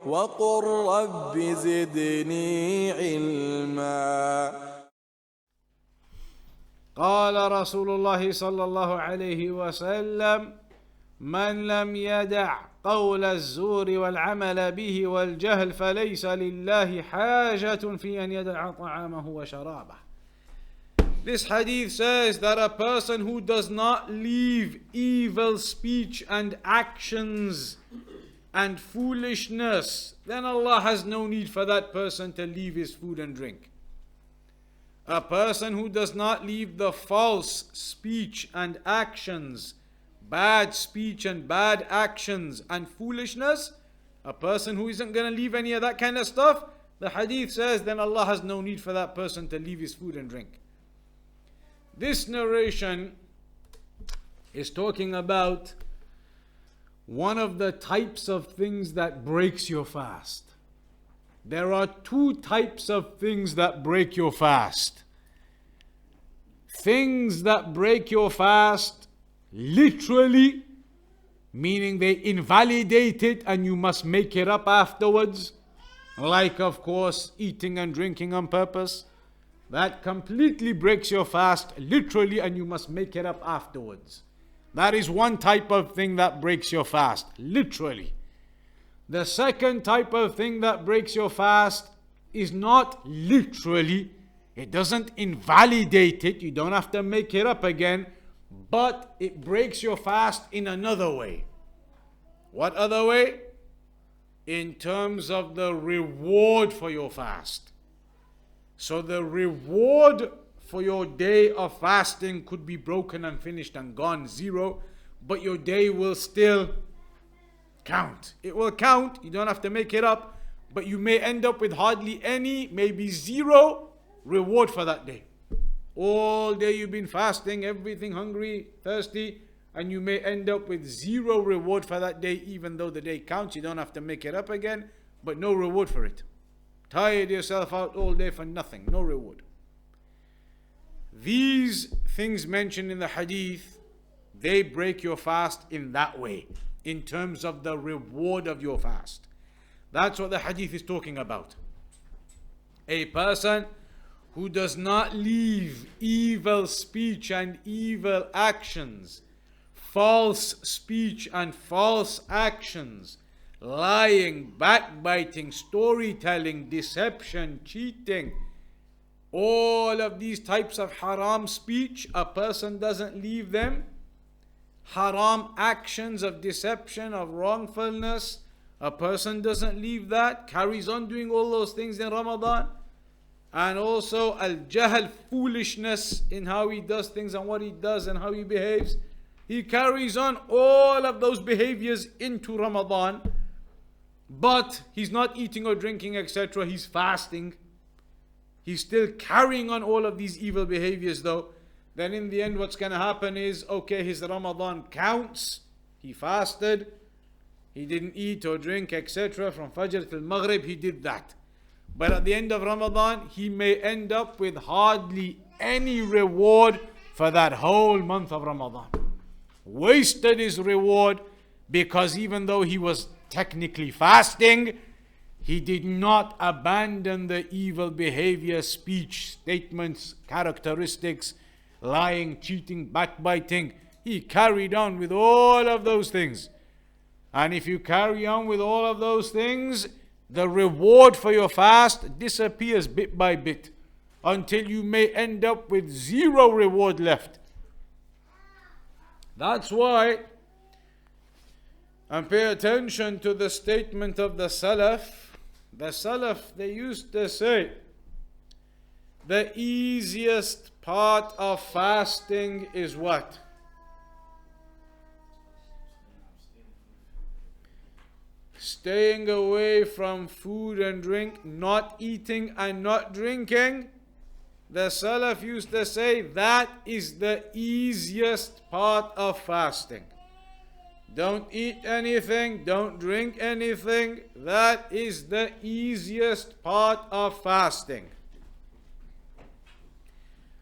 وقل رب زدني علما. قال رسول الله صلى الله عليه وسلم: من لم يدع قول الزور والعمل به والجهل فليس لله حاجة في أن يدع طعامه وشرابه. This hadith says that a person who does not leave evil speech and actions and foolishness, then Allah has no need for that person to leave his food and drink. A person who does not leave the false speech and actions, bad speech and bad actions and foolishness, a person who isn't going to leave any of that kind of stuff, the hadith says then Allah has no need for that person to leave his food and drink. This narration is talking about one of the types of things that breaks your fast. There are two types of things that break your fast. Things that break your fast literally, meaning they invalidate it and you must make it up afterwards, like of course eating and drinking on purpose. That completely breaks your fast literally and you must make it up afterwards. That is one type of thing that breaks your fast, literally. The second type of thing that breaks your fast is not literally, it doesn't invalidate it, you don't have to make it up again, but it breaks your fast in another way. What other way? In terms of the reward for your fast. So the reward for your day of fasting could be broken and finished and gone, zero, but your day will still count. It will count, you don't have to make it up, but you may end up with hardly any, maybe zero reward for that day. All day you've been fasting, everything hungry, thirsty, and you may end up with zero reward for that day, even though the day counts. You don't have to make it up again, but no reward for it. Tired yourself out all day for nothing, no reward. These things mentioned in the hadith, they break your fast in that way, in terms of the reward of your fast. That's what the hadith is talking about. A person who does not leave evil speech and evil actions, false speech and false actions, lying, backbiting, storytelling, deception, cheating, all of these types of haram speech, a person doesn't leave them. Haram actions of deception, of wrongfulness, a person doesn't leave that, carries on doing all those things in Ramadan. And also al-jahl, foolishness in how he does things and what he does and how he behaves. He carries on all of those behaviors into Ramadan, but he's not eating or drinking, etc. He's fasting. He's still carrying on all of these evil behaviors though. Then in the end what's going to happen is, okay, his Ramadan counts. He fasted. He didn't eat or drink, etc. From Fajr till Maghrib, he did that. But at the end of Ramadan, he may end up with hardly any reward for that whole month of Ramadan. Wasted his reward because even though he was technically fasting, he did not abandon the evil behavior, speech, statements, characteristics, lying, cheating, backbiting. He carried on with all of those things. And if you carry on with all of those things, the reward for your fast disappears bit by bit until you may end up with zero reward left. That's why, and pay attention to the statement of the Salaf. The Salaf, they used to say, the easiest part of fasting is what? Staying away from food and drink, not eating and not drinking. The Salaf used to say that is the easiest part of fasting. Don't eat anything, don't drink anything. That is the easiest part of fasting.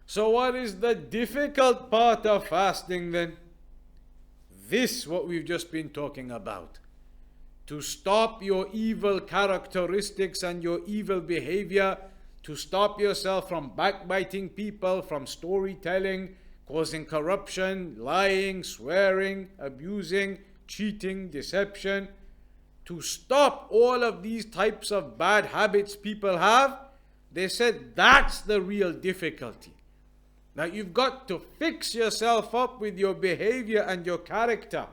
So what is the difficult part of fasting then? This, what we've just been talking about. to stop your evil characteristics and your evil behavior, to stop yourself from backbiting people, from storytelling, causing corruption, lying, swearing, abusing, cheating, deception, to stop all of these types of bad habits people have. They said that's the real difficulty. Now you've got to fix yourself up with your behavior and your character.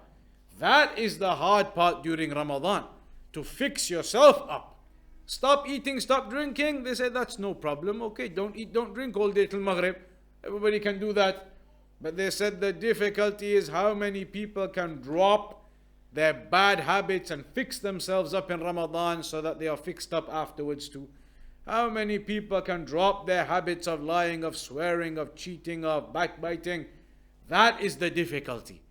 That is the hard part during Ramadan, to fix yourself up. Stop eating, stop drinking. They say that's no problem. Okay, don't eat, don't drink all day till Maghrib. Everybody can do that. But they said the difficulty is how many people can drop their bad habits and fix themselves up in Ramadan so that they are fixed up afterwards too. How many people can drop their habits of lying, of swearing, of cheating, of backbiting? That is the difficulty.